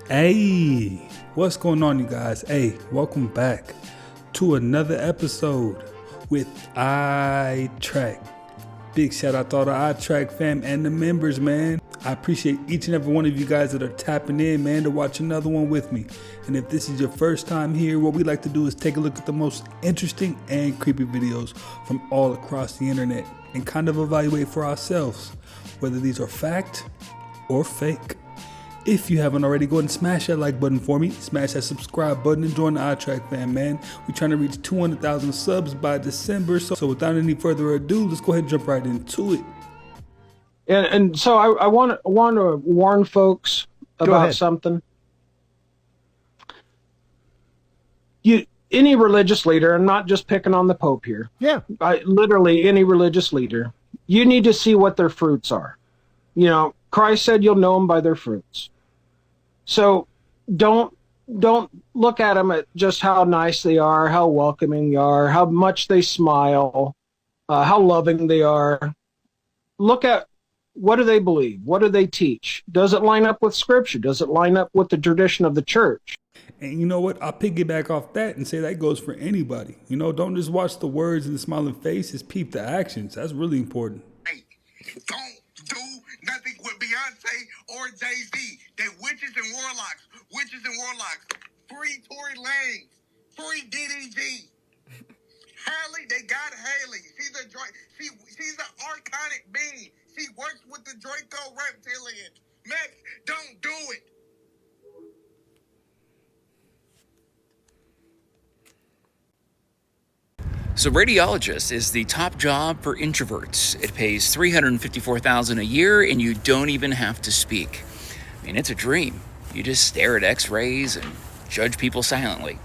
Hey, what's going on, you guys? Hey, welcome back to another episode with iTrack. Big shout out to all the iTrack fam and the members, man. I appreciate each and every one of you guys that are tapping in, man, to watch another one with me. And if this is your first time here, what we like to do is take a look at the most interesting and creepy videos from all across the internet and kind of evaluate for ourselves whether these are fact or fake. If you haven't already, go ahead and smash that like button for me. Smash that subscribe button and join the iTrack fam, man. We're trying to reach 200,000 subs by December. So without any further ado, let's go ahead and jump right into it. And so I want to warn folks about something. Any religious leader, I'm not just picking on the Pope here. Yeah. Literally any religious leader, you need to see what their fruits are. You know, Christ said you'll know them by their fruits. So don't look at them at just how nice they are, how welcoming they are, how much they smile, how loving they are. Look at, what do they believe? What do they teach? Does it line up with Scripture? Does it line up with the tradition of the church? And you know what? I'll piggyback off that and say that goes for anybody. You know, don't just watch the words and the smiling faces, peep the actions. That's really important. Hey, don't do nothing with Beyonce or Jay-Z. They witches and warlocks. Free Tory Lanez. Free DDG. Haley, they got Haley. She's an archonic being. She works with the Draco reptilians. Max, don't do it. So radiologist is the top job for introverts. It pays $354,000 a year and you don't even have to speak. I mean, it's a dream. You just stare at x-rays and judge people silently.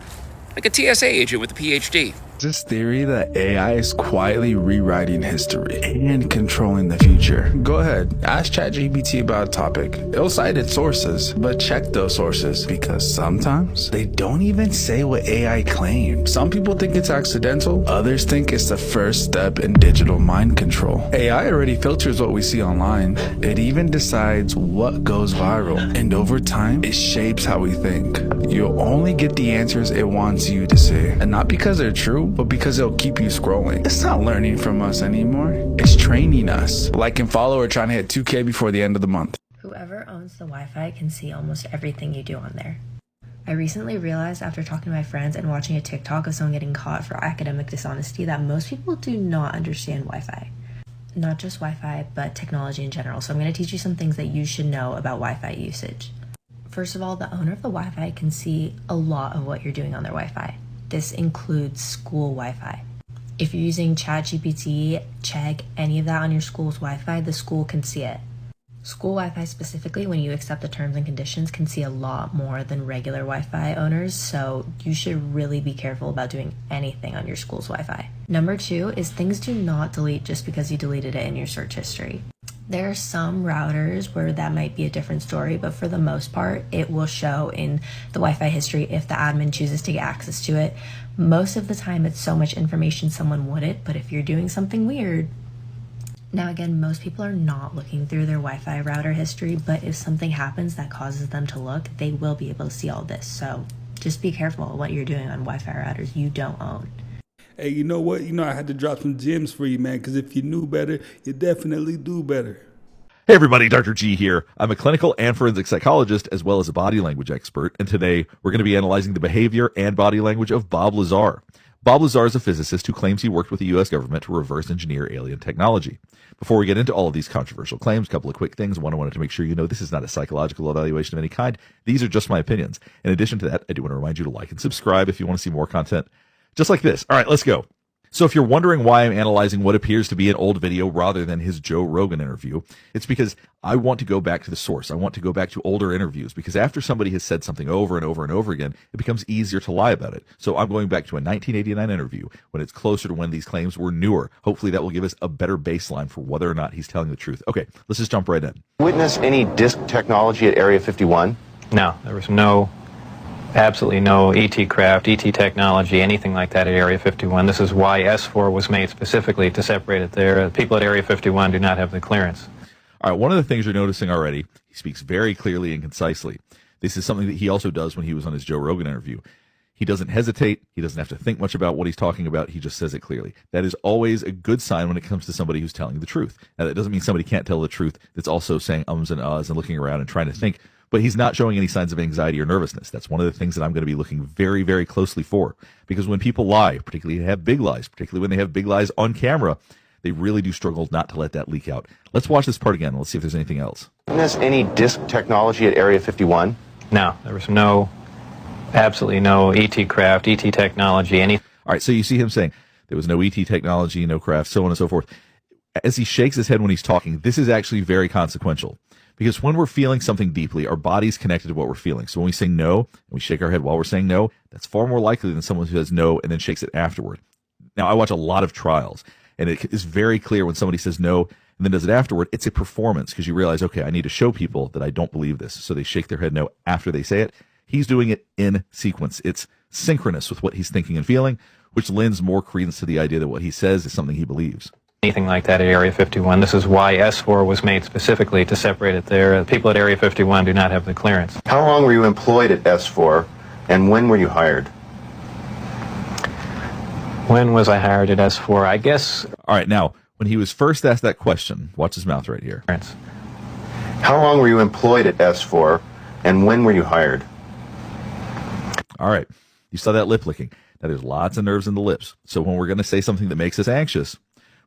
Like a TSA agent with a PhD. This theory that AI is quietly rewriting history and controlling the future. Go ahead, ask ChatGPT about a topic. It'll cite its sources, but check those sources because sometimes they don't even say what AI claims. Some people think it's accidental, others think it's the first step in digital mind control. AI already filters what we see online. It even decides what goes viral, and over time, it shapes how we think. You'll only get the answers it wants you to see, and not because they're true, but because it'll keep you scrolling. It's not learning from us anymore. It's training us. Like and follow or trying to hit 2K before the end of the month. Whoever owns the Wi-Fi can see almost everything you do on there. I recently realized after talking to my friends and watching a TikTok of someone getting caught for academic dishonesty that most people do not understand Wi-Fi. Not just Wi-Fi, but technology in general. So I'm going to teach you some things that you should know about Wi-Fi usage. First of all, the owner of the Wi-Fi can see a lot of what you're doing on their Wi-Fi. This includes school Wi-Fi. If you're using ChatGPT, check any of that on your school's Wi-Fi, the school can see it. School Wi-Fi specifically, when you accept the terms and conditions, can see a lot more than regular Wi-Fi owners, so you should really be careful about doing anything on your school's Wi-Fi. Number 2 is things do not delete just because you deleted it in your search history. There are some routers where that might be a different story, but for the most part, it will show in the Wi-Fi history if the admin chooses to get access to it. Most of the time, it's so much information someone wouldn't, but if you're doing something weird. Now again, most people are not looking through their Wi-Fi router history, but if something happens that causes them to look, they will be able to see all this. So just be careful what you're doing on Wi-Fi routers you don't own. Hey, you know what? I had to drop some gems for you, man, because if you knew better, you definitely do better. Hey everybody, Dr. G here. I'm a clinical and forensic psychologist as well as a body language expert, and today we're going to be analyzing the behavior and body language of Bob Lazar. Bob Lazar is a physicist who claims he worked with the U.S. government to reverse engineer alien technology. Before we get into all of these controversial claims, a couple of quick things. One, I wanted to make sure you know this is not a psychological evaluation of any kind. These are just my opinions. In addition to that, I do want to remind you to like and subscribe if you want to see more content just like this. All right, let's go. So if you're wondering why I'm analyzing what appears to be an old video rather than his Joe Rogan interview, it's because I want to go back to the source. I want to go back to older interviews because after somebody has said something over and over and over again, it becomes easier to lie about it. So I'm going back to a 1989 interview when it's closer to when these claims were newer. Hopefully that will give us a better baseline for whether or not he's telling the truth. Okay, let's just jump right in. Witness any disk technology at Area 51? No, there was absolutely no ET craft, ET technology, anything like that at Area 51. This is why S4 was made specifically to separate it there. People at Area 51 do not have the clearance. All right, one of the things you're noticing already, he speaks very clearly and concisely. This is something that he also does when he was on his Joe Rogan interview. He doesn't hesitate. He doesn't have to think much about what he's talking about. He just says it clearly. That is always a good sign when it comes to somebody who's telling the truth. Now, that doesn't mean somebody can't tell the truth that's also saying ums and ahs and looking around and trying to think, but he's not showing any signs of anxiety or nervousness. That's one of the things that I'm going to be looking very, very closely for. Because when people lie, particularly have big lies, particularly when they have big lies on camera, they really do struggle not to let that leak out. Let's watch this part again. Let's see if there's anything else. Is any disk technology at Area 51? No, there was absolutely no ET craft, ET technology, any. All right, so you see him saying there was no ET technology, no craft, so on and so forth. As he shakes his head when he's talking, this is actually very consequential. Because when we're feeling something deeply, our body's connected to what we're feeling. So when we say no, and we shake our head while we're saying no, that's far more likely than someone who says no and then shakes it afterward. Now, I watch a lot of trials, and it is very clear when somebody says no and then does it afterward, it's a performance because you realize, okay, I need to show people that I don't believe this. So they shake their head no after they say it. He's doing it in sequence. It's synchronous with what he's thinking and feeling, which lends more credence to the idea that what he says is something he believes. Anything like that at Area 51. This is why S4 was made specifically to separate it there. People at Area 51 do not have the clearance. How long were you employed at S4, and when were you hired? When was I hired at S4? I guess. All right, now, when he was first asked that question, watch his mouth right here. How long were you employed at S4, and when were you hired? All right, you saw that lip licking. Now, there's lots of nerves in the lips. So when we're going to say something that makes us anxious,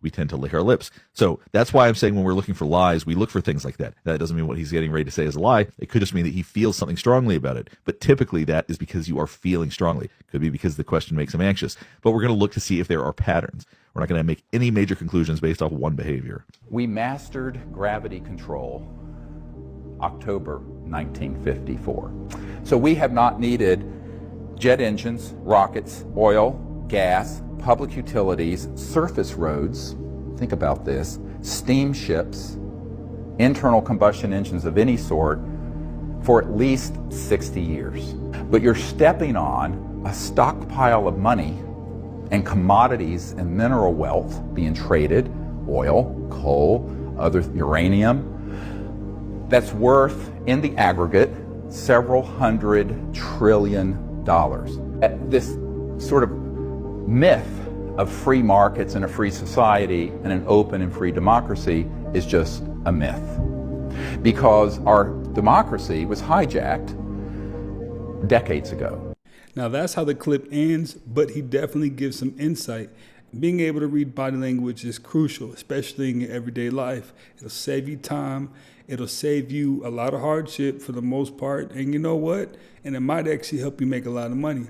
we tend to lick our lips. So that's why I'm saying when we're looking for lies, we look for things like that. That doesn't mean what he's getting ready to say is a lie. It could just mean that he feels something strongly about it. But typically that is because you are feeling strongly. Could be because the question makes him anxious. But we're going to look to see if there are patterns. We're not going to make any major conclusions based off one behavior. We mastered gravity control October 1954. So we have not needed jet engines, rockets, oil, gas, public utilities, surface roads, think about this, steamships, internal combustion engines of any sort for at least 60 years. But you're stepping on a stockpile of money and commodities and mineral wealth being traded, oil, coal, other uranium, that's worth in the aggregate several $100 trillion. This sort of myth of free markets and a free society and an open and free democracy is just a myth. Because our democracy was hijacked decades ago. Now that's how the clip ends, but he definitely gives some insight. Being able to read body language is crucial, especially in your everyday life. It'll save you time. It'll save you a lot of hardship for the most part. And you know what? And it might actually help you make a lot of money.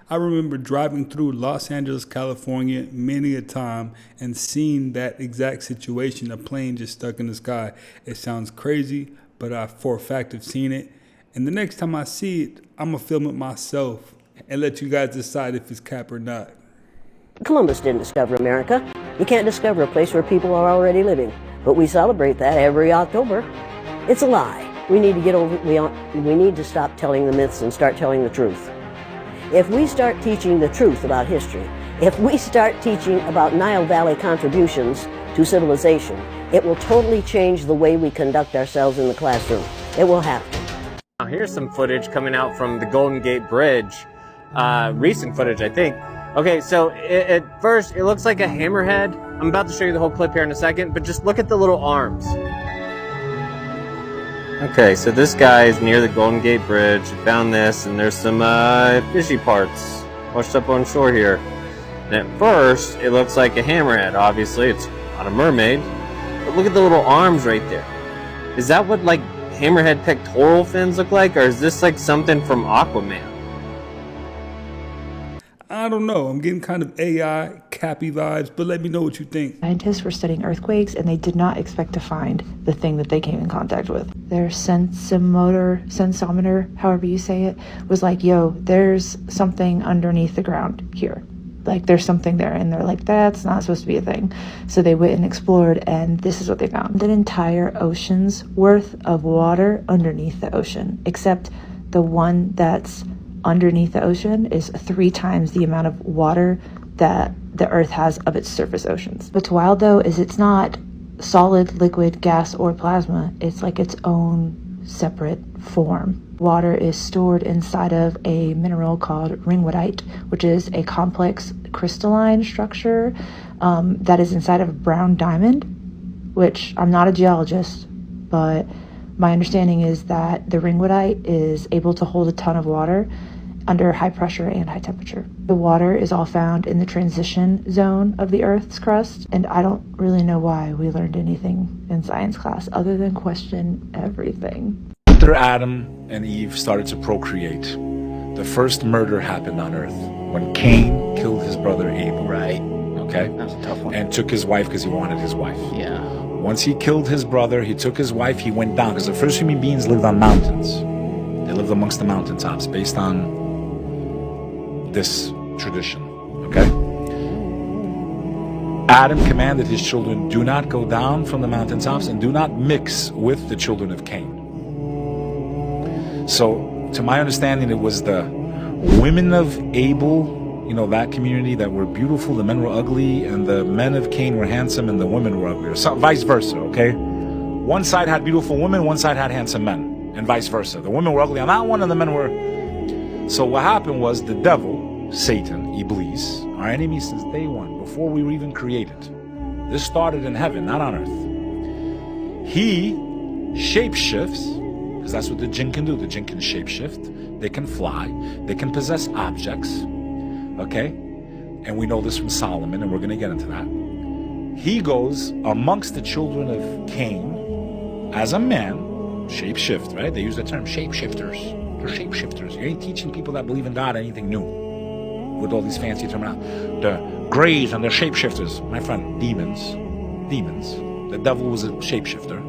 I remember driving through Los Angeles, California many a time and seeing that exact situation, a plane just stuck in the sky. It sounds crazy, but I for a fact have seen it. And the next time I see it, I'm going to film it myself and let you guys decide if it's cap or not. Columbus didn't discover America. You can't discover a place where people are already living. But we celebrate that every October. It's a lie. We need to stop telling the myths and start telling the truth. If we start teaching the truth about history, if we start teaching about Nile Valley contributions to civilization, it will totally change the way we conduct ourselves in the classroom. It will have to. Now here's some footage coming out from the Golden Gate Bridge. Recent footage, I think. Okay, so at first it looks like a hammerhead. I'm about to show you the whole clip here in a second, but just look at the little arms. Okay, so this guy is near the Golden Gate Bridge. Found this, and there's some fishy parts washed up on shore here. And at first, it looks like a hammerhead. Obviously, it's not a mermaid. But look at the little arms right there. Is that what, like, hammerhead pectoral fins look like? Or is this, like, something from Aquaman? I don't know. I'm getting kind of AI, Cappy vibes, but let me know what you think. Scientists were studying earthquakes, and they did not expect to find the thing that they came in contact with. Their sensometer, however you say it, was like, yo, there's something underneath the ground here. Like, there's something there, and they're like, that's not supposed to be a thing. So they went and explored, and this is what they found. An entire ocean's worth of water underneath the ocean, except the one that's underneath the ocean is 3 times the amount of water that the Earth has of its surface oceans. What's wild, though, is it's not solid, liquid, gas, or plasma. It's like its own separate form. Water is stored inside of a mineral called ringwoodite, which is a complex crystalline structure that is inside of a brown diamond, which I'm not a geologist, but my understanding is that the ringwoodite is able to hold a ton of water under high pressure and high temperature. The water is all found in the transition zone of the Earth's crust, and I don't really know why we learned anything in science class other than question everything. After Adam and Eve started to procreate, the first murder happened on Earth when Cain killed his brother Abel. Right. Okay? That was a tough one. And took his wife because he wanted his wife. Yeah. Once he killed his brother, he took his wife, he went down, because the first human beings lived on mountains. They lived amongst the mountaintops based on this tradition, okay? Adam commanded his children, do not go down from the mountaintops and do not mix with the children of Cain. So, to my understanding, it was the women of Abel, you know, that community, that were beautiful, the men were ugly, and the men of Cain were handsome and the women were ugly, or so, vice versa, okay? One side had beautiful women, one side had handsome men, and vice versa. The women were ugly on that one and the men were... So what happened was the devil, Satan, Iblis, our enemy since day one, before we were even created. This started in heaven, not on earth. He shapeshifts, because that's what the jinn can do. The jinn can shapeshift, they can fly, they can possess objects, okay? And we know this from Solomon, and we're going to get into that. He goes amongst the children of Cain as a man, shapeshift, right? They use the term shapeshifters. They're shapeshifters. You ain't teaching people that believe in God anything new with all these fancy terminology. The Greys and the shapeshifters, my friend, demons. The devil was a shapeshifter.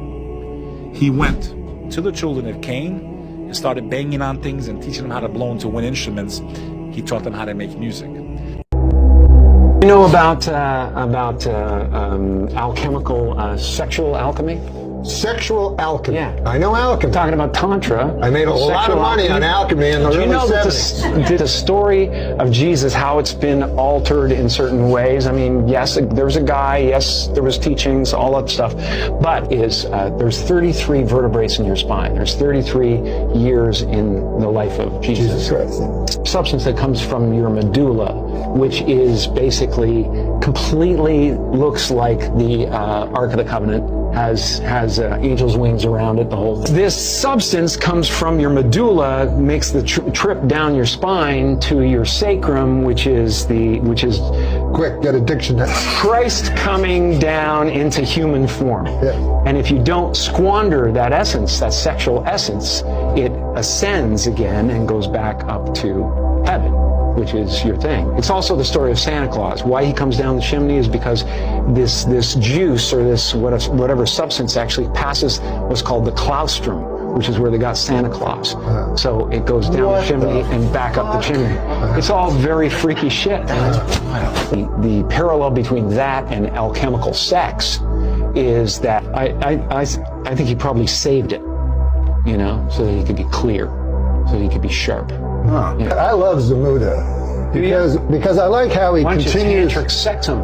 He went to the children of Cain and started banging on things and teaching them how to blow into wind instruments. He taught them how to make music. You know about alchemical sexual alchemy? Sexual alchemy. Yeah. I know alchemy. I'm talking about Tantra. I made a lot of money on alchemy in the early 70s. Do you know the story of Jesus, how it's been altered in certain ways? I mean, yes, there was a guy, yes, there was teachings, all that stuff, but there's 33 vertebrae in your spine. There's 33 years in the life of Jesus Christ. Substance that comes from your medulla, which is basically completely looks like the Ark of the Covenant, has angel's wings around it, the whole thing. This substance comes from your medulla, makes the trip down your spine to your sacrum, which is quick, get a dictionary. Christ coming down into human form. Yeah. And if you don't squander that essence, that sexual essence, it ascends again and goes back up to heaven, which is your thing. It's also the story of Santa Claus. Why he comes down the chimney is because this juice or this whatever substance actually passes what's called the claustrum, which is where they got Santa Claus. So it goes down the chimney and back up the chimney. It's all very freaky shit, man. The parallel between that and alchemical sex is that I think he probably saved it, you know, so that he could be clear, so that he could be sharp. Huh. Yeah. I love Zamuda because I like how he continues. Tantric sex him.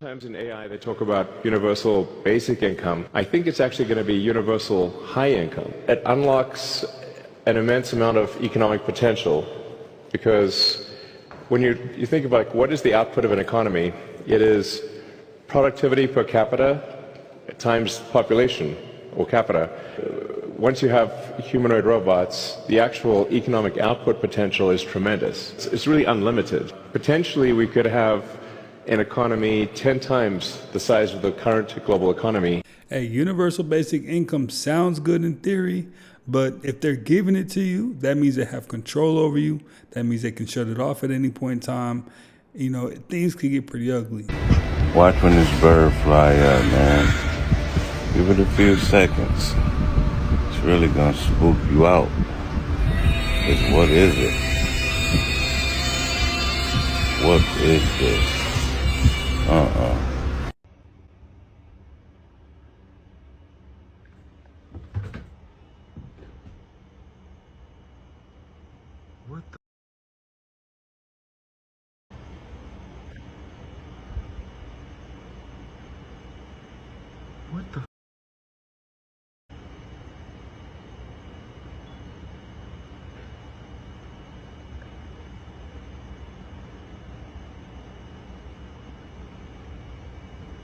Sometimes in AI they talk about universal basic income. I think it's actually going to be universal high income. It unlocks an immense amount of economic potential because when you think about what is the output of an economy, it is productivity per capita times population or capita. Once you have humanoid robots, the actual economic output potential is tremendous. It's really unlimited. Potentially, we could have an economy 10 times the size of the current global economy. A universal basic income sounds good in theory, but if they're giving it to you, that means they have control over you. That means they can shut it off at any point in time. You know, things could get pretty ugly. Watch when this bird fly up, man. Give it a few seconds. It's really gonna spook you out. Because what is it? What is this?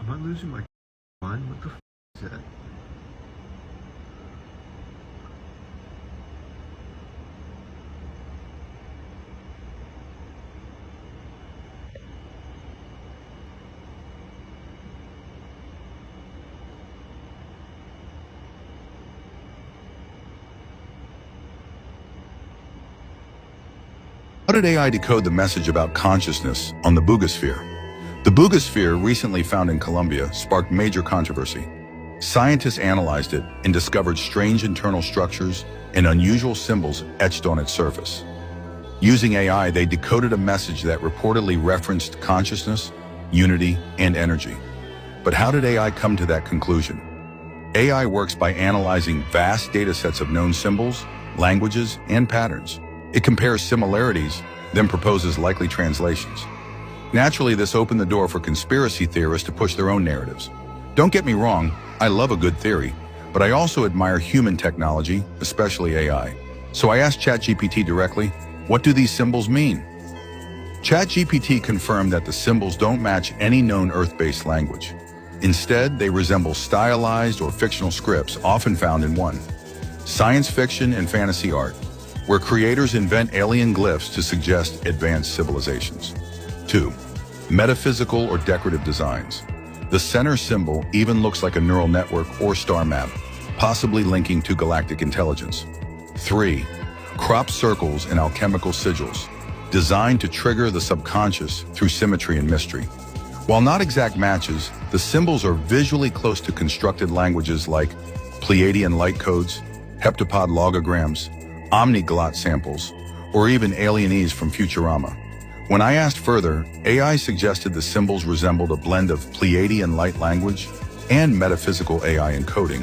Am I losing my mind? What the is that? How did AI decode the message about consciousness on the Boogosphere? The Boogosphere, recently found in Colombia, sparked major controversy. Scientists analyzed it and discovered strange internal structures and unusual symbols etched on its surface. Using AI, they decoded a message that reportedly referenced consciousness, unity, and energy. But how did AI come to that conclusion? AI works by analyzing vast data sets of known symbols, languages, and patterns. It compares similarities, then proposes likely translations. Naturally, this opened the door for conspiracy theorists to push their own narratives. Don't get me wrong, I love a good theory, but I also admire human technology, especially AI. So I asked ChatGPT directly, what do these symbols mean? ChatGPT confirmed that the symbols don't match any known Earth-based language. Instead, they resemble stylized or fictional scripts often found in one, science fiction and fantasy art, where creators invent alien glyphs to suggest advanced civilizations. 2. Metaphysical or decorative designs. The center symbol even looks like a neural network or star map, possibly linking to galactic intelligence. 3. Cropped circles and alchemical sigils, designed to trigger the subconscious through symmetry and mystery. While not exact matches, the symbols are visually close to constructed languages like Pleiadian light codes, heptapod logograms, omniglot samples, or even alienese from Futurama. When I asked further, AI suggested the symbols resembled a blend of Pleiadian light language and metaphysical AI encoding,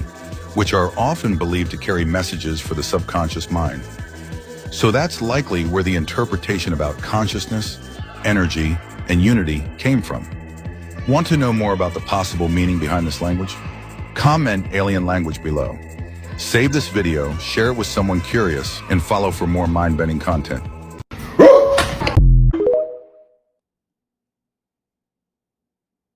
which are often believed to carry messages for the subconscious mind. So that's likely where the interpretation about consciousness, energy, and unity came from. Want to know more about the possible meaning behind this language? Comment alien language below. Save this video, share it with someone curious, and follow for more mind-bending content.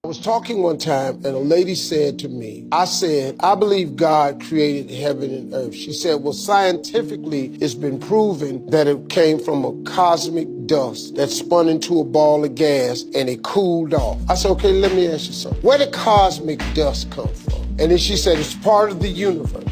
I was talking one time and a lady said to me, I said, I believe God created heaven and earth. She said, well, scientifically, it's been proven that it came from a cosmic dust that spun into a ball of gas and it cooled off. I said, okay, let me ask you something. Where did cosmic dust come from? And then she said, it's part of the universe.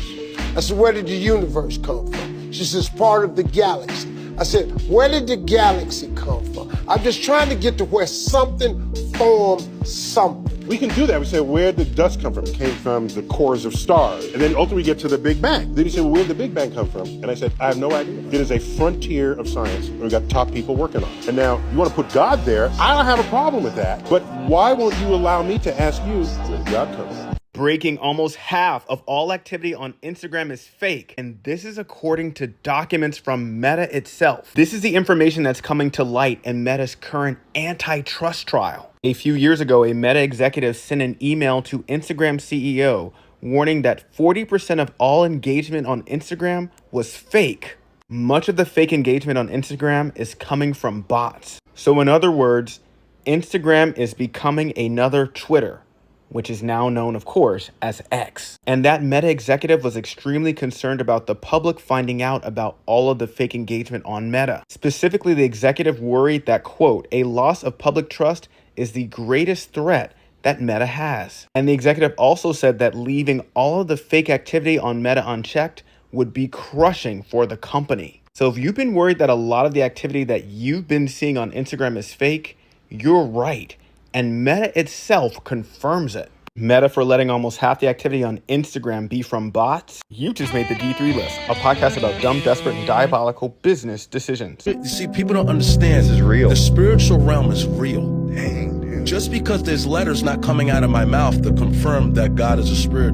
I said, where did the universe come from? She says, part of the galaxy. I said, where did the galaxy come from? I'm just trying to get to where something formed something. We can do that. We say, where did dust come from? It came from the cores of stars. And then ultimately we get to the Big Bang. Then you say, well, where did the Big Bang come from? And I said, I have no idea. It is a frontier of science, and we've got top people working on it. And now, you want to put God there, I don't have a problem with that. But why won't you allow me to ask you, where did God come from? Breaking: almost half of all activity on Instagram is fake. And this is according to documents from Meta itself. This is the information that's coming to light in Meta's current antitrust trial. A few years ago, a Meta executive sent an email to Instagram CEO warning that 40% of all engagement on Instagram was fake. Much of the fake engagement on Instagram is coming from bots. So in other words, Instagram is becoming another Twitter. which is now known, of course, as X. And that Meta executive was extremely concerned about the public finding out about all of the fake engagement on Meta. Specifically, the executive worried that, quote, a loss of public trust is the greatest threat that Meta has. And the executive also said that leaving all of the fake activity on Meta unchecked would be crushing for the company. So if you've been worried that a lot of the activity that you've been seeing on Instagram is fake, you're right. And Meta itself confirms it. Meta for letting almost half the activity on Instagram be from bots. You just made the D3 list, a podcast about dumb, desperate, and diabolical business decisions. You see, people don't understand. This is real. The spiritual realm is real. Dang, dude. Just because there's letters not coming out of my mouth to confirm that God is a spirit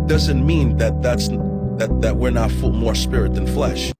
doesn't mean that we're not more spirit than flesh.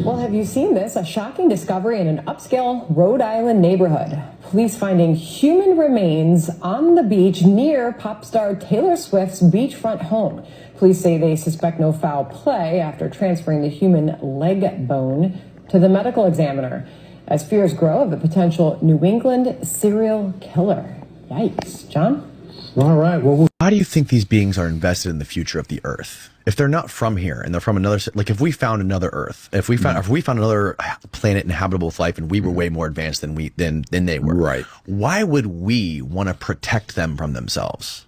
Well, have you seen this? A shocking discovery in an upscale Rhode Island neighborhood. Police finding human remains on the beach near pop star Taylor Swift's beachfront home. Police say they suspect no foul play after transferring the human leg bone to the medical examiner as fears grow of a potential New England serial killer. Yikes. John? All right. Well, how do you think these beings are invested in the future of the Earth? If they're not from here and they're from another, like if we found another Earth, if we found another planet inhabitable with life and we were way more advanced than they were, right? Why would we want to protect them from themselves?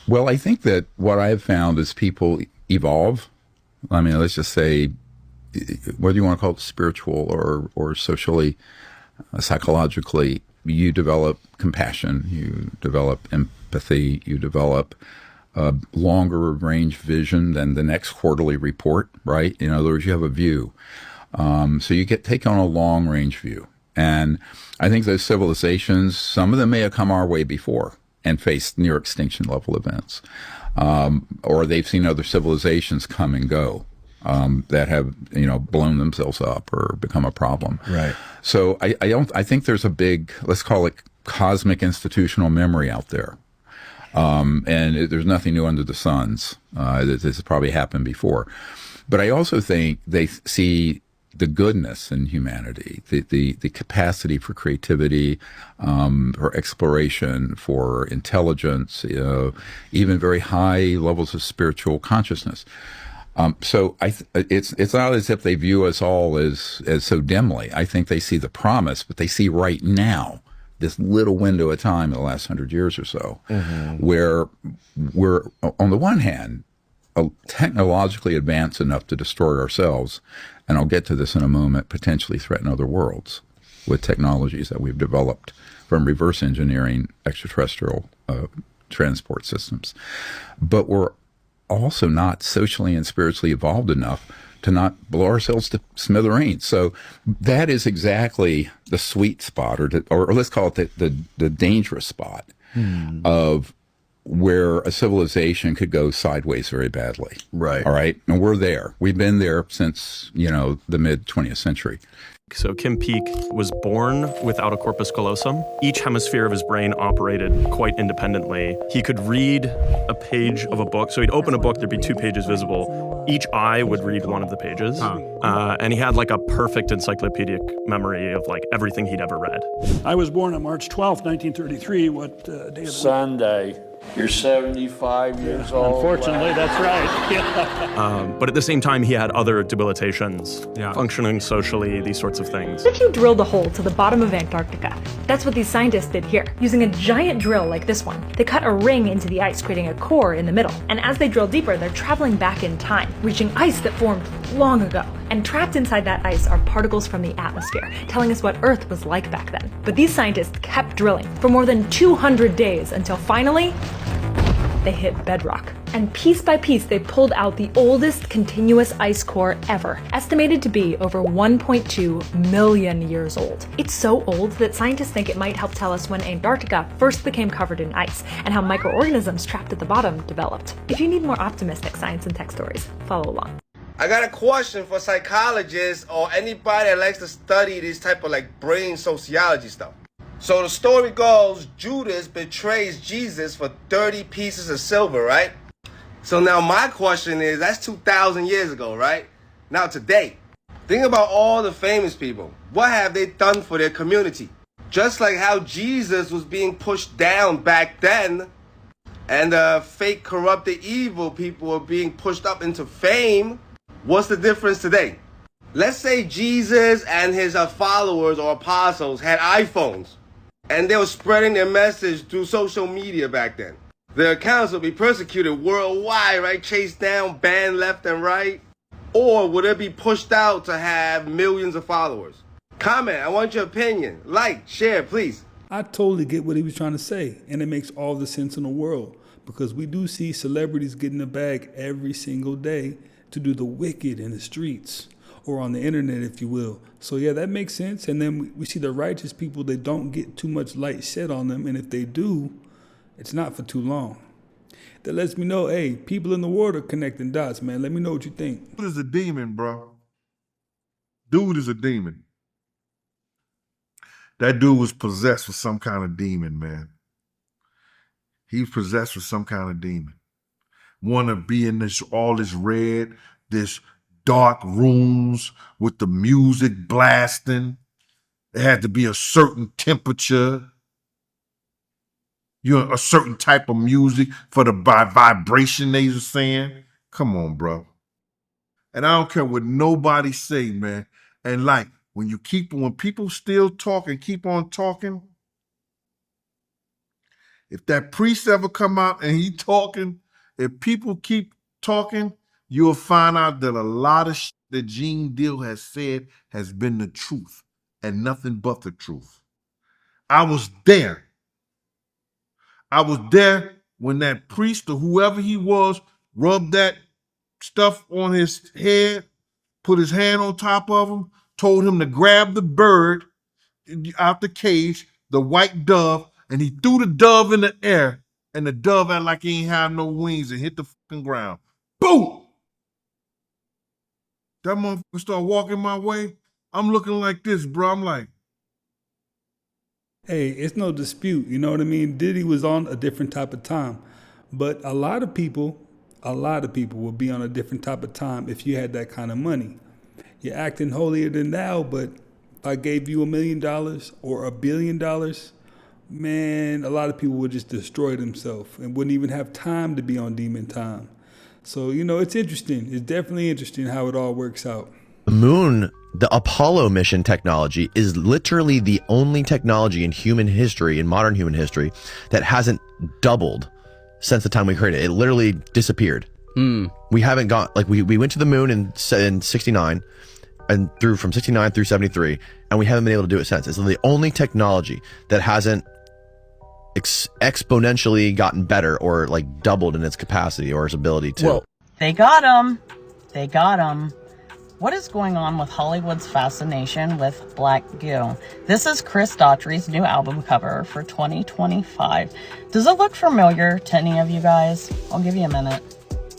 Well, I think that what I've found is people evolve. I mean, let's just say, whether you want to call it spiritual or socially, psychologically, you develop compassion, you develop empathy, you develop a longer range vision than the next quarterly report, right? In other words, you have a view. So you take on a long range view. And I think those civilizations, some of them may have come our way before and faced near extinction level events. Or they've seen other civilizations come and go that have, blown themselves up or become a problem. Right. So I think there's a big, let's call it cosmic institutional memory out there. There's nothing new under the suns. This has probably happened before. But I also think they see the goodness in humanity, the capacity for creativity, for exploration, for intelligence, even very high levels of spiritual consciousness. So it's not as if they view us all as so dimly. I think they see the promise, but they see right now this little window of time in the last 100 years or so, where we're, on the one hand, technologically advanced enough to destroy ourselves, and I'll get to this in a moment, potentially threaten other worlds with technologies that we've developed from reverse engineering extraterrestrial transport systems. But we're also not socially and spiritually evolved enough to not blow ourselves to smithereens. So that is exactly the sweet spot, or let's call it the dangerous spot of where a civilization could go sideways very badly. Right. All right. And we're there. We've been there since, the mid 20th century. So Kim Peek was born without a corpus callosum. Each hemisphere of his brain operated quite independently. He could read a page of a book. So he'd open a book, there'd be 2 pages visible. Each eye would read one of the pages. And he had like a perfect encyclopedic memory of like everything he'd ever read. I was born on March 12th, 1933. What day of the week? Sunday. You're 75 years old. Unfortunately, that's right. Yeah. But at the same time, he had other debilitations, functioning socially, these sorts of things. If you drilled a hole to the bottom of Antarctica, that's what these scientists did here. Using a giant drill like this one, they cut a ring into the ice, creating a core in the middle. And as they drill deeper, they're traveling back in time, reaching ice that formed long ago. And trapped inside that ice are particles from the atmosphere, telling us what Earth was like back then. But these scientists kept drilling for more than 200 days until finally, they hit bedrock. And piece by piece, they pulled out the oldest continuous ice core ever, estimated to be over 1.2 million years old. It's so old that scientists think it might help tell us when Antarctica first became covered in ice and how microorganisms trapped at the bottom developed. If you need more optimistic science and tech stories, follow along. I got a question for psychologists or anybody that likes to study this type of brain sociology stuff. So the story goes, Judas betrays Jesus for 30 pieces of silver, right? So now my question is, that's 2,000 years ago, right? Now today, think about all the famous people. What have they done for their community? Just like how Jesus was being pushed down back then, and the fake, corrupted, evil people were being pushed up into fame, what's the difference today? Let's say Jesus and his followers or apostles had iPhones, and they were spreading their message through social media back then. Their accounts would be persecuted worldwide, right? Chased down, banned left and right. Or would it be pushed out to have millions of followers? Comment, I want your opinion. Like, share, please. I totally get what he was trying to say, and it makes all the sense in the world, because we do see celebrities get in the bag every single day to do the wicked in the streets, or on the internet, if you will. So yeah, that makes sense. And then we see the righteous people, they don't get too much light shed on them, and if they do, it's not for too long. That lets me know, hey, people in the world are connecting dots, man. Let me know what you think. Dude is a demon, bro. Dude is a demon. That dude was possessed with some kind of demon, man. He was possessed with some kind of demon. Want to be in all this red, this dark rooms with the music blasting. It had to be a certain temperature. A certain type of music for the vibration they were saying. Come on, bro. And I don't care what nobody say, man. And like, when people still talk and keep on talking, if that priest ever come out and he talking, if people keep talking, you'll find out that a lot of shit that Gene Deal has said has been the truth and nothing but the truth. I was there. I was there when that priest or whoever he was rubbed that stuff on his head, put his hand on top of him, told him to grab the bird out the cage, the white dove, and he threw the dove in the air, and the dove acted like he ain't have no wings and hit the fucking ground. Boom! That motherfucker started walking my way. I'm looking like this, bro. I'm like, Hey, it's no dispute, you know what I mean? Diddy was on a different type of time. But a lot of people would be on a different type of time if you had that kind of money. You're acting holier than thou, but if I gave you $1 million or $1 billion, man, a lot of people would just destroy themselves and wouldn't even have time to be on demon time. So, it's interesting. It's definitely interesting how it all works out. The moon, the Apollo mission technology is literally the only technology in human history, in modern human history, that hasn't doubled since the time we created it. It literally disappeared. We haven't got, we went to the moon in 69 and from 69 through 73, and we haven't been able to do it since. It's the only technology that hasn't exponentially gotten better or doubled in its capacity or its ability to. Well, they got him. They got him. What is going on with Hollywood's fascination with black goo? This is Chris Daughtry's new album cover for 2025. Does it look familiar to any of you guys? I'll give you a minute.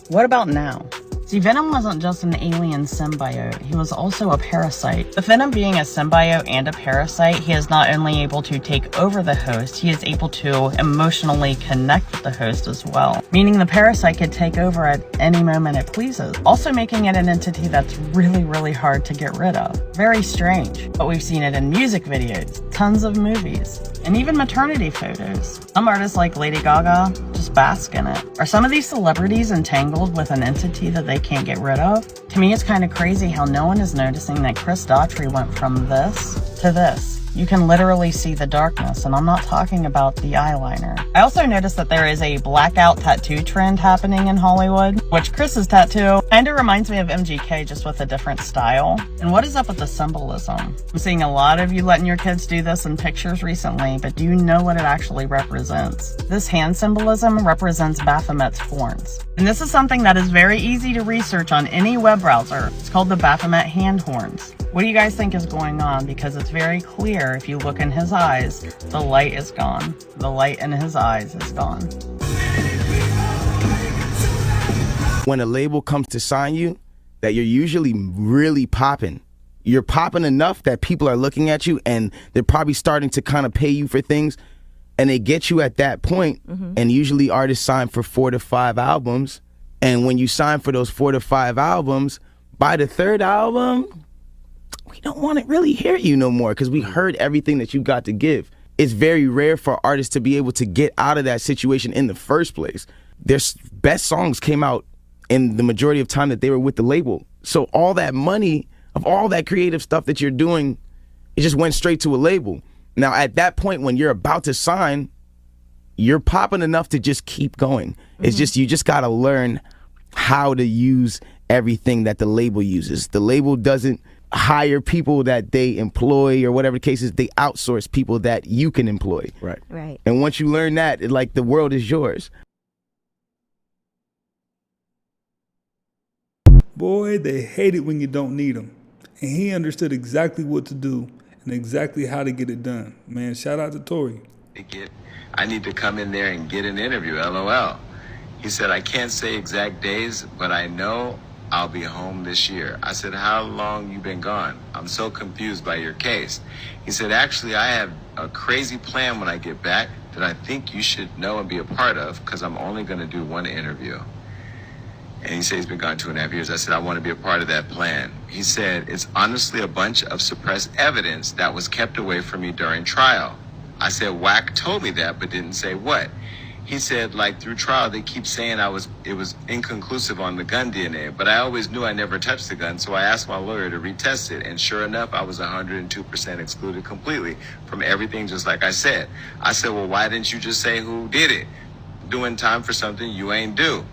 What about now? See, Venom wasn't just an alien symbiote, he was also a parasite. With Venom being a symbiote and a parasite, he is not only able to take over the host, he is able to emotionally connect with the host as well. Meaning the parasite could take over at any moment it pleases. Also making it an entity that's really, really hard to get rid of. Very strange. But we've seen it in music videos, tons of movies, and even maternity photos. Some artists like Lady Gaga just bask in it. Are some of these celebrities entangled with an entity that they can't get rid of? To me, it's kind of crazy how no one is noticing that Chris Daughtry went from this to this. You can literally see the darkness, and I'm not talking about the eyeliner. I also noticed that there is a blackout tattoo trend happening in Hollywood, which Chris's tattoo kinda reminds me of MGK, just with a different style. And what is up with the symbolism? I'm seeing a lot of you letting your kids do this in pictures recently, but do you know what it actually represents? This hand symbolism represents Baphomet's horns. And this is something that is very easy to research on any web browser. It's called the Baphomet hand horns. What do you guys think is going on? Because it's very clear, if you look in his eyes, the light is gone. The light in his eyes is gone. When a label comes to sign you, that you're usually really popping. You're popping enough that people are looking at you and they're probably starting to kind of pay you for things, and they get you at that point. And usually artists sign for 4 to 5 albums, and when you sign for those 4 to 5 albums, by the third album, we don't want to really hear you no more because we heard everything that you got to give. It's very rare for artists to be able to get out of that situation in the first place. Their best songs came out in the majority of time that they were with the label. So all that money of all that creative stuff that you're doing, it just went straight to a label. Now, at that point, when you're about to sign, you're popping enough to just keep going. It's just, you just got to learn how to use everything that the label uses. The label doesn't hire people that they employ or whatever the case is. They outsource people that you can employ. Right. And once you learn that, like, the world is yours. Boy, they hate it when you don't need them. And he understood exactly what to do and exactly how to get it done. Man, shout out to Tory. I need to come in there and get an interview, LOL. He said, I can't say exact days, but I know I'll be home this year. I said, how long you been gone? I'm so confused by your case. He said, actually, I have a crazy plan when I get back that I think you should know and be a part of because I'm only going to do one interview. And he said he's been gone 2.5 years. I said, I want to be a part of that plan. He said, it's honestly a bunch of suppressed evidence that was kept away from me during trial. I said, Wack told me that, but didn't say what. He said, like, through trial, they keep saying it was inconclusive on the gun DNA, but I always knew I never touched the gun, so I asked my lawyer to retest it, and sure enough, I was 102% excluded completely from everything, just like I said. I said, well, why didn't you just say who did it? Doing time for something you ain't do.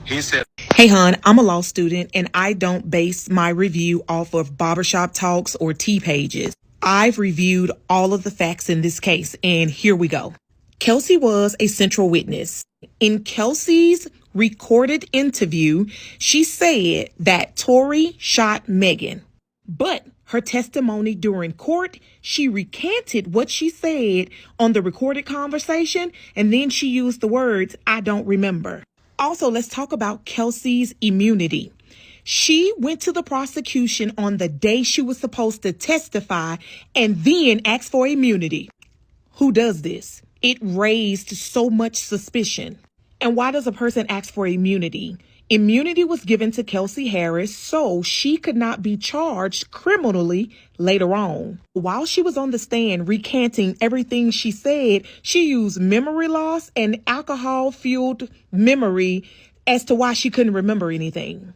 He said, hey, hon, I'm a law student, and I don't base my review off of barbershop talks or tea pages. I've reviewed all of the facts in this case, and here we go. Kelsey was a central witness. In Kelsey's recorded interview, she said that Tory shot Megan. But her testimony during court, she recanted what she said on the recorded conversation, and then she used the words, I don't remember. Also, let's talk about Kelsey's immunity. She went to the prosecution on the day she was supposed to testify and then asked for immunity. Who does this? It raised so much suspicion. And why does a person ask for immunity? Immunity was given to Kelsey Harris so she could not be charged criminally later on. While she was on the stand recanting everything she said, she used memory loss and alcohol-fueled memory as to why she couldn't remember anything.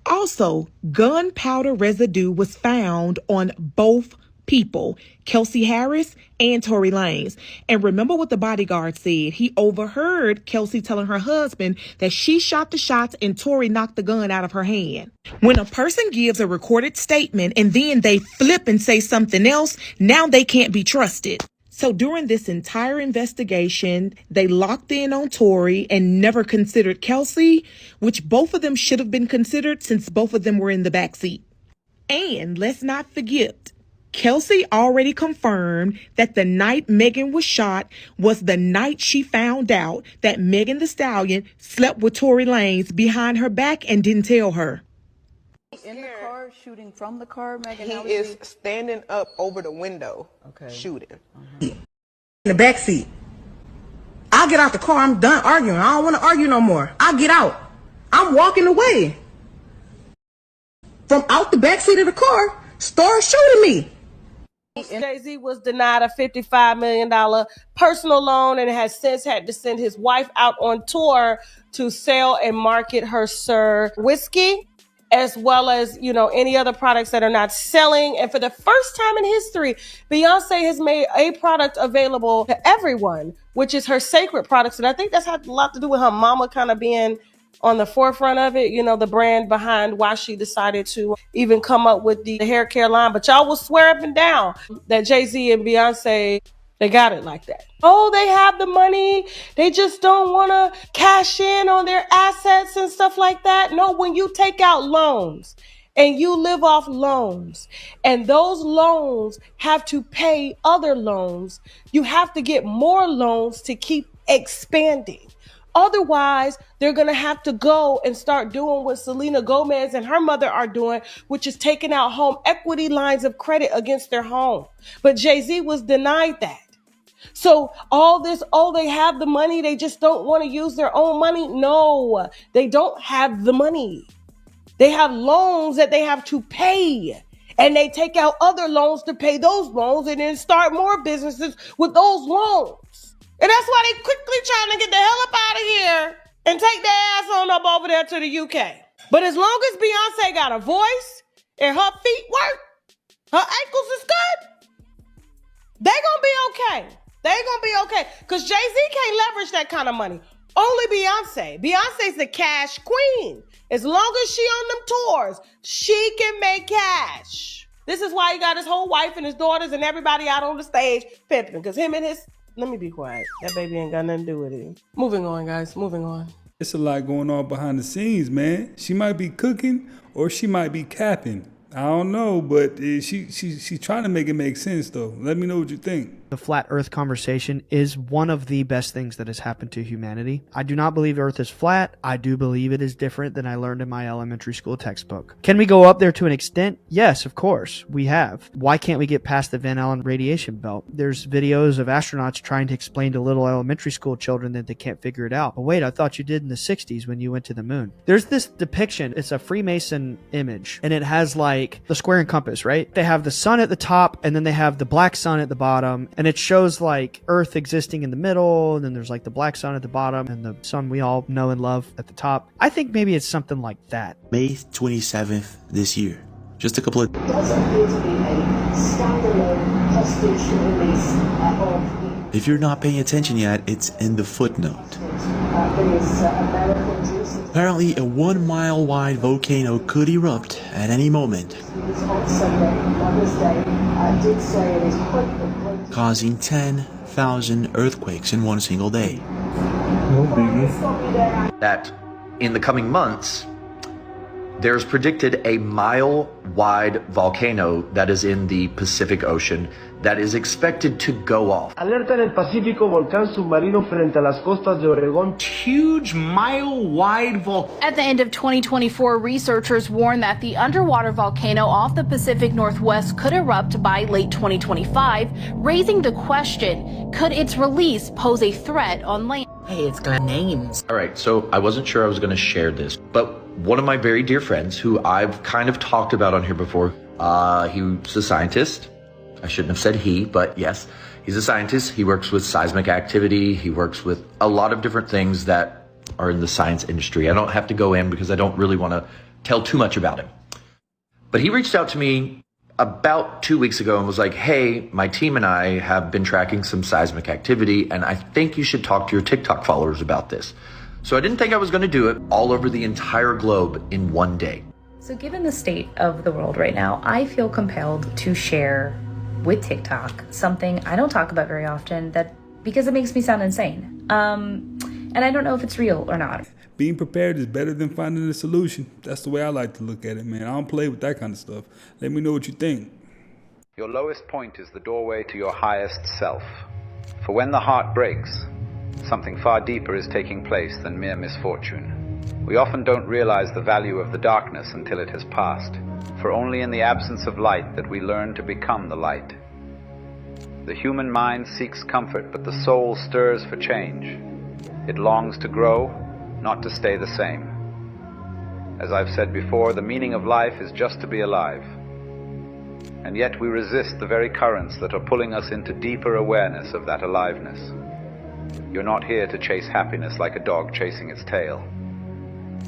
Also, gunpowder residue was found on both people, Kelsey Harris and Tory Lanez. And remember what the bodyguard said. He overheard Kelsey telling her husband that she shot the shots and Tory knocked the gun out of her hand. When a person gives a recorded statement and then they flip and say something else, now they can't be trusted. So during this entire investigation, they locked in on Tory and never considered Kelsey, which both of them should have been considered since both of them were in the backseat. And let's not forget, Kelsey already confirmed that the night Megan was shot was the night she found out that Megan Thee Stallion slept with Tory Lanez behind her back and didn't tell her. In the car, shooting from the car, Megan? He is standing up over the window, shooting. In the back seat. I'll get out the car. I'm done arguing. I don't want to argue no more. I'll get out. I'm walking away. From out the back seat of the car, start shooting me. Jay-Z was denied a $55 million personal loan and has since had to send his wife out on tour to sell and market her Sir whiskey, as well as, any other products that are not selling. And for the first time in history, Beyonce has made a product available to everyone, which is her sacred products. And I think that's had a lot to do with her mama kind of being on the forefront of it, the brand behind why she decided to even come up with the hair care line. But y'all will swear up and down that Jay-Z and Beyonce, they got it like that. Oh, they have the money. They just don't want to cash in on their assets and stuff like that. No, when you take out loans and you live off loans and those loans have to pay other loans, you have to get more loans to keep expanding. Otherwise, they're going to have to go and start doing what Selena Gomez and her mother are doing, which is taking out home equity lines of credit against their home. But Jay-Z was denied that. So all this, they have the money, they just don't want to use their own money. No, they don't have the money. They have loans that they have to pay. And they take out other loans to pay those loans and then start more businesses with those loans. And that's why they quickly trying to get the hell up out of here and take their ass on up over there to the UK. But as long as Beyonce got a voice and her feet work, her ankles is good, they gonna be okay. They gonna be okay. Because Jay-Z can't leverage that kind of money. Only Beyonce. Beyonce's the cash queen. As long as she on them tours, she can make cash. This is why he got his whole wife and his daughters and everybody out on the stage pimping. Because him and his... Let me be quiet. That baby ain't got nothing to do with it. Moving on, guys. Moving on. It's a lot going on behind the scenes, man. She might be cooking or she might be capping. I don't know, but she's trying to make it make sense, though. Let me know what you think. The flat earth conversation is one of the best things that has happened to humanity. I do not believe earth is flat. I do believe it is different than I learned in my elementary school textbook. Can we go up there to an extent? Yes, of course, we have. Why can't we get past the Van Allen radiation belt? There's videos of astronauts trying to explain to little elementary school children that they can't figure it out. But wait, I thought you did in the 60s when you went to the moon. There's this depiction. It's a Freemason image, and it has like the square and compass, right? They have the sun at the top, and then they have the black sun at the bottom. And it shows like Earth existing in the middle, and then there's like the black sun at the bottom, and the sun we all know and love at the top. I think maybe it's something like that. May 27th this year. Just a couple of... Does appear to be a standalone hostage release of... If you're not paying attention yet, it's in the footnote. Apparently, a 1 mile wide volcano could erupt at any moment, causing 10,000 earthquakes in one single day. That in the coming months, there's predicted a mile-wide volcano that is in the Pacific Ocean that is expected to go off. Alerta en el Pacífico, volcán submarino frente a las costas de Oregón. Huge mile-wide volcano. At the end of 2024, researchers warned that the underwater volcano off the Pacific Northwest could erupt by late 2025, raising the question, could its release pose a threat on land? Hey, it's got names. All right, so I wasn't sure I was going to share this, but one of my very dear friends who I've kind of talked about on here before, he's a scientist. I shouldn't have said he, but yes, he's a scientist. He works with seismic activity. He works with a lot of different things that are in the science industry. I don't have to go in because I don't really want to tell too much about him. But he reached out to me about 2 weeks ago and was like, hey, my team and I have been tracking some seismic activity, and I think you should talk to your TikTok followers about this. So I didn't think I was going to do it all over the entire globe in one day. So given the state of the world right now, I feel compelled to share with TikTok something I don't talk about very often, that because it makes me sound insane. And I don't know if it's real or not. Being prepared is better than finding a solution. That's the way I like to look at it, man. I don't play with that kind of stuff. Let me know what you think. Your lowest point is the doorway to your highest self. For when the heart breaks, something far deeper is taking place than mere misfortune. We often don't realize the value of the darkness until it has passed, for only in the absence of light that we learn to become the light. The human mind seeks comfort, but the soul stirs for change. It longs to grow, not to stay the same. As I've said before, the meaning of life is just to be alive. And yet we resist the very currents that are pulling us into deeper awareness of that aliveness. You're not here to chase happiness like a dog chasing its tail.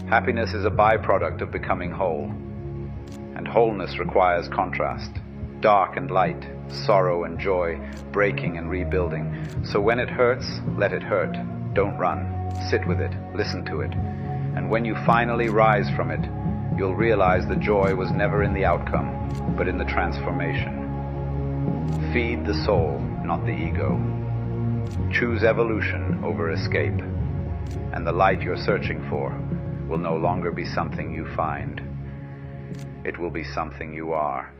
Happiness is a byproduct of becoming whole. And wholeness requires contrast, dark and light, sorrow and joy, breaking and rebuilding. So when it hurts, let it hurt. Don't run. Sit with it. Listen to it. And when you finally rise from it, you'll realize the joy was never in the outcome, but in the transformation. Feed the soul, not the ego. Choose evolution over escape. And the light you're searching for will no longer be something you find. It will be something you are.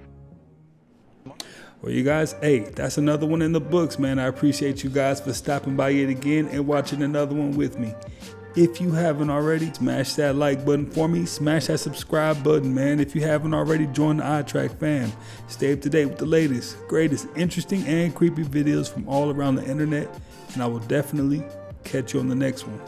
Well, you guys, hey, that's another one in the books, man. I appreciate you guys for stopping by yet again and watching another one with me. If you haven't already, smash that like button for me. Smash that subscribe button, man. If you haven't already, join the iTrack fam. Stay up to date with the latest, greatest, interesting, and creepy videos from all around the internet. And I will definitely catch you on the next one.